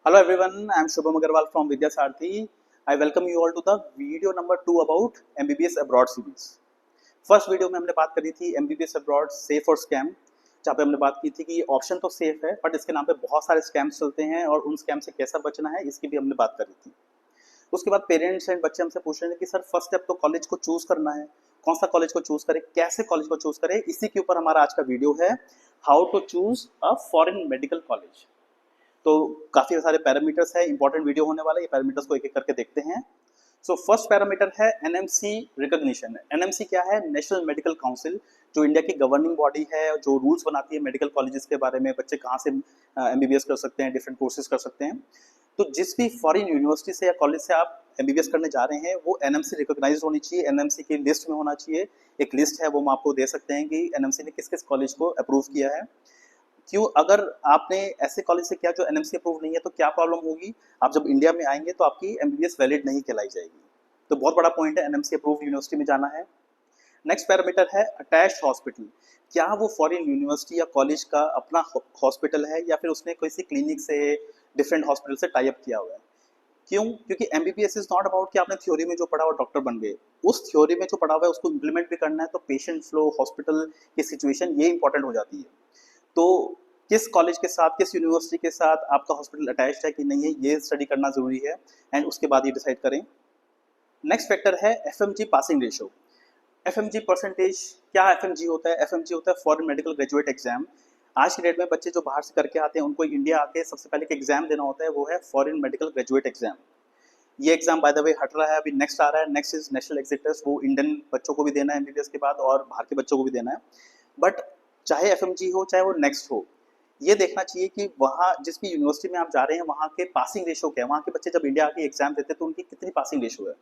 Hello everyone, I am Shubham Agarwal from Vidya Sarthi. I welcome you all to the video number 2 about MBBS Abroad series. First video में हमने बात करी थी MBBS Abroad safe और scam, जहाँ पे हमने बात की थी कि ऑप्शन तो सेफ है बट इसके नाम पे बहुत सारे स्कैम्स चलते हैं और उन स्कैम से कैसा बचना है इसकी भी हमने बात करी थी। उसके बाद पेरेंट्स एंड बच्चे हमसे पूछ रहे थे कि सर फर्स्ट स्टेप तो कॉलेज को चूज करना है, कौन सा कॉलेज को चूज करें, कैसे कॉलेज को चूज करें, इसी के ऊपर हमारा आज का वीडियो है, how to choose a foreign medical college. तो काफ़ी सारे पैरामीटर्स है, इंपॉर्टेंट वीडियो होने वाला है, ये पैरामीटर्स को एक एक करके देखते हैं। सो फर्स्ट पैरामीटर है एनएमसी रिकॉग्निशन। एनएमसी क्या है? नेशनल मेडिकल काउंसिल, जो इंडिया की गवर्निंग बॉडी है, जो रूल्स बनाती है मेडिकल कॉलेजेस के बारे में, बच्चे कहाँ से एमबीबीएस कर सकते हैं, डिफरेंट कोर्सेज कर सकते हैं। तो जिस भी फॉरेन यूनिवर्सिटी से या कॉलेज से आप एमबीबीएस करने जा रहे हैं वो एनएमसी रिकॉग्नाइज होनी चाहिए, एनएमसी की लिस्ट में होना चाहिए। एक लिस्ट है वो हम आपको दे सकते हैं कि एनएमसी ने किस किस कॉलेज को अप्रूव किया है। क्यों? अगर आपने ऐसे कॉलेज से किया जो एनएमसी अप्रूव नहीं है तो क्या प्रॉब्लम होगी? आप जब इंडिया में आएंगे तो आपकी एमबीबीएस वैलिड नहीं कहलाई जाएगी। तो बहुत बड़ा पॉइंट है, एनएमसी अप्रूव्ड यूनिवर्सिटी में जाना है। नेक्स्ट पैरामीटर है अटैच्ड हॉस्पिटल। क्या वो फॉरेन यूनिवर्सिटी या कॉलेज का अपना हॉस्पिटल है या फिर उसने किसी क्लिनिक से, डिफरेंट हॉस्पिटल से टाई अप किया हुआ है? क्यों? क्योंकि एमबीबीएस इज नॉट अबाउट कि आपने थ्योरी में जो पढ़ा और डॉक्टर बन गए। उस थ्योरी में जो पढ़ा हुआ है उसको इम्प्लीमेंट भी करना है, तो पेशेंट फ्लो, हॉस्पिटल की सिचुएशन ये इंपॉर्टेंट हो जाती है। तो किस कॉलेज के साथ, किस यूनिवर्सिटी के साथ आपका हॉस्पिटल अटैच्ड है कि नहीं है, ये स्टडी करना ज़रूरी है एंड उसके बाद ये डिसाइड करें। नेक्स्ट फैक्टर है FMG passing ratio. FMG percentage, क्या एफएमजी होता है? एफएमजी होता है फॉरेन मेडिकल ग्रेजुएट एग्जाम। आज की डेट में बच्चे जो बाहर से करके आते हैं उनको इंडिया आके सबसे पहले एक एग्जाम देना होता है, वो है फॉरेन मेडिकल ग्रेजुएट एग्जाम। ये एग्जाम बाय द वे हट रहा है, अभी नेक्स्ट आ रहा है, next is national exit test, वो इंडियन बच्चों को भी देना है एमबीबीएस के बाद और बाहर के बच्चों को भी देना है। बट चाहे एफएमजी हो चाहे वो नेक्स्ट हो, ये देखना चाहिए कि वहाँ जिस भी यूनिवर्सिटी में आप जा रहे हैं वहाँ के पासिंग रेशो क्या है, वहाँ के बच्चे जब इंडिया आके एग्जाम देते हैं तो उनकी कितनी पासिंग रेशो है।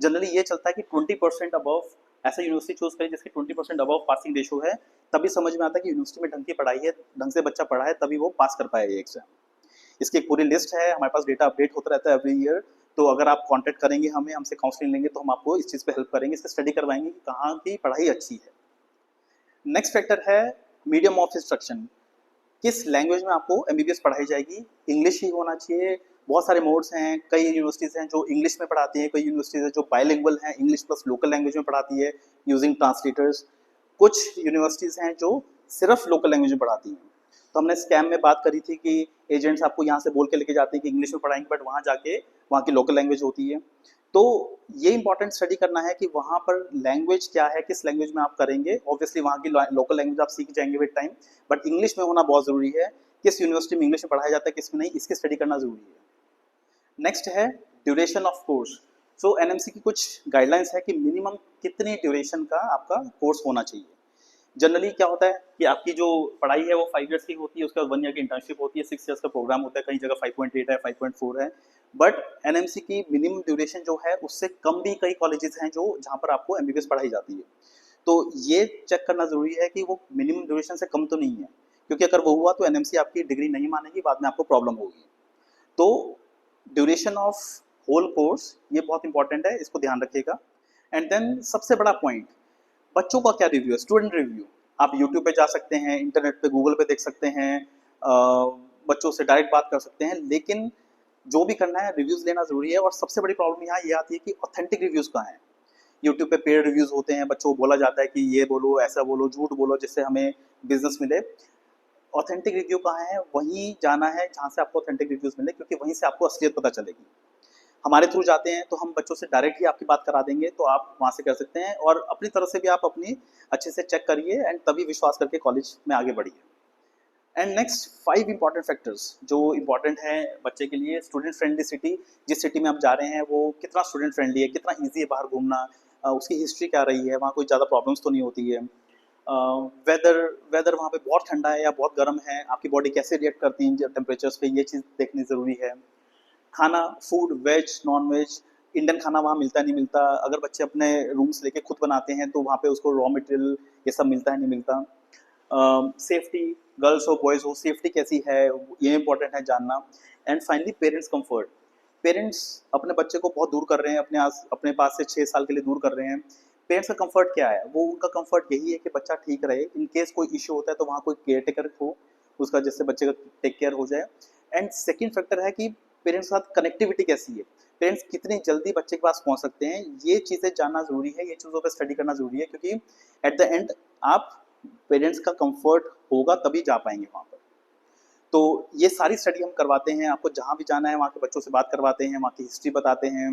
जनरली ये चलता है कि 20% अबव, ऐसा यूनिवर्सिटी चूज करें जिसकी 20% अबव पासिंग रेशो है, तभी समझ में आता है कि यूनिवर्सिटी में ढंग की पढ़ाई है, ढंग से बच्चा पढ़ा है, तभी वो पास कर पाएगा ये एग्जाम। इसकी एक पूरी लिस्ट है, हमारे पास डेटा अपडेट होता रहता है एवरी ईयर। तो अगर आप कांटेक्ट करेंगे हमें, हमसे काउंसलिंग लेंगे तो हम आपको इस चीज़ पे हेल्प करेंगे, इससे स्टडी करवाएंगे कि कहाँ की पढ़ाई अच्छी है। नेक्स्ट फैक्टर है मीडियम ऑफ इंस्ट्रक्शन। किस लैंग्वेज में आपको एमबीबीएस पढ़ाई जाएगी? इंग्लिश ही होना चाहिए। बहुत सारे मोड्स हैं, कई यूनिवर्सिटीज़ हैं जो इंग्लिश में पढ़ाती हैं, कई यूनिवर्सिटीज़ हैं जो बायलिंगुअल हैं, इंग्लिश प्लस लोकल लैंग्वेज में पढ़ाती है यूजिंग ट्रांसलेटर्स। कुछ यूनिवर्सिटीज़ हैं जो सिर्फ लोकल लैंग्वेज में पढ़ाती हैं। तो हमने स्कैम में बात करी थी कि एजेंट्स आपको यहाँ से बोल के लेके जाते हैं कि इंग्लिश में पढ़ाएंगे बट वहाँ जाके वहाँ की लोकल लैंग्वेज होती है। तो ये इंपॉर्टेंट स्टडी करना है कि वहाँ पर लैंग्वेज क्या है, किस लैंग्वेज में आप करेंगे। ऑब्वियसली वहाँ की लोकल लैंग्वेज आप सीख जाएंगे विद टाइम, बट इंग्लिश में होना बहुत ज़रूरी है। किस यूनिवर्सिटी में इंग्लिश में पढ़ाया जाता है, किस में नहीं, इसकी स्टडी करना ज़रूरी है। नेक्स्ट है duration of course. So NMC की कुछ गाइडलाइंस है कि मिनिमम कितनी ड्यूरेशन का आपका कोर्स होना चाहिए। जनरली क्या होता है कि आपकी जो पढ़ाई है वो 5 ईयर्स की होती है, उसके बाद 1 ईयर की इंटर्नशिप होती है, 6 ईयर्स का प्रोग्राम होता है, कई जगह 5.8 है, 5.4 है। बट एनएमसी की मिनिमम ड्यूरेशन जो है उससे कम भी कई कॉलेजेस हैं जो जहाँ पर आपको एमबीबीएस पढ़ाई जाती है। तो ये चेक करना ज़रूरी है कि वो मिनिमम ड्यूरेशन से कम तो नहीं है, क्योंकि अगर वो हुआ तो एनएमसी आपकी डिग्री नहीं मानेगी, बाद में आपको प्रॉब्लम होगी। तो ड्यूरेशन ऑफ होल कोर्स ये बहुत इंपॉर्टेंट है, इसको ध्यान रखिएगा। एंड देन सबसे बड़ा पॉइंट, बच्चों का क्या रिव्यू है, स्टूडेंट रिव्यू। आप यूट्यूब पे जा सकते हैं, इंटरनेट पे, गूगल पे देख सकते हैं, बच्चों से डायरेक्ट बात कर सकते हैं, लेकिन जो भी करना है रिव्यूज़ लेना ज़रूरी है। और सबसे बड़ी प्रॉब्लम यहाँ ये आती है कि ऑथेंटिक रिव्यूज़ कहाँ हैं। यूट्यूब पे पेड रिव्यूज़ होते हैं, बच्चों को बोला जाता है कि ये बोलो, ऐसा बोलो, झूठ बोलो जिससे हमें बिजनेस मिले। ऑथेंटिक रिव्यू कहाँ है? वहीं जाना है जहाँ से आपको ऑथेंटिक रिव्यूज़ मिले, क्योंकि वहीं से आपको असलियत पता चलेगी। हमारे थ्रू जाते हैं तो हम बच्चों से डायरेक्ट ही आपकी बात करा देंगे, तो आप वहाँ से कर सकते हैं। और अपनी तरफ से भी आप अपनी अच्छे से चेक करिए एंड तभी विश्वास करके कॉलेज में आगे बढ़िए। एंड नेक्स्ट 5 इंपॉर्टेंट फैक्टर्स जो इंपॉर्टेंट हैं बच्चे के लिए। स्टूडेंट फ्रेंडली सिटी, जिस सिटी में आप जा रहे हैं वो कितना स्टूडेंट फ्रेंडली है, कितना ईजी है बाहर घूमना, उसकी हिस्ट्री क्या रही है, वहाँ कोई ज़्यादा प्रॉब्लम्स तो नहीं होती है। वेदर वेदर वहाँ पे बहुत ठंडा है या बहुत गर्म है, आपकी बॉडी कैसे रिएक्ट करती है टेम्परेचर्स पे, ये चीज़ देखनी ज़रूरी है। खाना, food, veg, non veg, Indian खाना वहाँ मिलता नहीं मिलता, अगर बच्चे अपने रूम्स लेके खुद बनाते हैं तो वहाँ पे उसको रॉ मटेरियल ये सब मिलता है नहीं मिलता। सेफ्टी, गर्ल्स हो बॉयज़ हो, सेफ्टी कैसी है ये इंपॉर्टेंट है जानना। And finally parents comfort. Parents अपने बच्चे को बहुत दूर कर रहे हैं, अपने पास से 6 साल के लिए दूर कर रहे हैं। पेरेंट्स का कंफर्ट क्या है? वो उनका कंफर्ट यही है कि बच्चा ठीक रहे, इन केस कोई इशू होता है तो वहाँ कोई केयर टेकर हो उसका, जिससे बच्चे का टेक केयर हो जाए। एंड सेकेंड फैक्टर है कि पेरेंट्स के साथ कनेक्टिविटी कैसी है, पेरेंट्स कितनी जल्दी बच्चे के पास पहुंच सकते हैं, ये चीज़ें जानना ज़रूरी है, ये चीज़ों पर स्टडी करना ज़रूरी है, क्योंकि एट द एंड आप पेरेंट्स का कंफर्ट होगा तभी जा पाएंगे वहाँ पर। तो ये सारी स्टडी हम करवाते हैं, आपको जहाँ भी जाना है वहाँ के बच्चों से बात करवाते हैं, वहाँ की हिस्ट्री बताते हैं,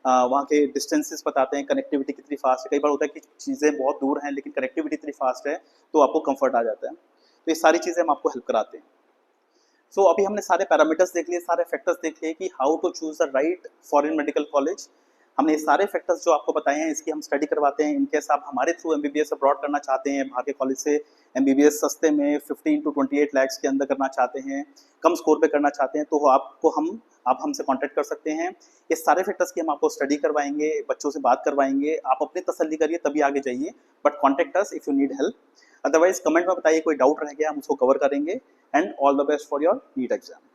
वहाँ के डिस्टेंसेस बताते हैं, कनेक्टिविटी कितनी फास्ट है। कई बार होता है कि चीज़ें बहुत दूर हैं लेकिन कनेक्टिविटी इतनी फास्ट है तो आपको कंफर्ट आ जाता है। तो ये सारी चीज़ें हम आपको हेल्प कराते हैं। सो अभी हमने सारे पैरामीटर्स देख लिए, सारे फैक्टर्स देख लिए कि how to choose the right foreign medical college. हमने ये सारे फैक्टर्स जो आपको बताए हैं इसकी हम स्टडी करवाते हैं। इनकेस आप हमारे थ्रू एमबीबीएस अब्रॉड करना चाहते हैं, बाहर के कॉलेज से एमबीबीएस सस्ते में 15 to 28 लाख के अंदर करना चाहते हैं, कम स्कोर पे करना चाहते हैं, तो आप हमसे कांटेक्ट कर सकते हैं। ये सारे फैक्टर्स की हम आपको स्टडी करवाएंगे, बच्चों से बात करवाएंगे, आप अपनी तसल्ली करिए तभी आगे जाइए, but contact us if you need help. Otherwise comment में बताइए कोई डाउट रह गया, हम उसको कवर करेंगे। And all the best for your NEET exam.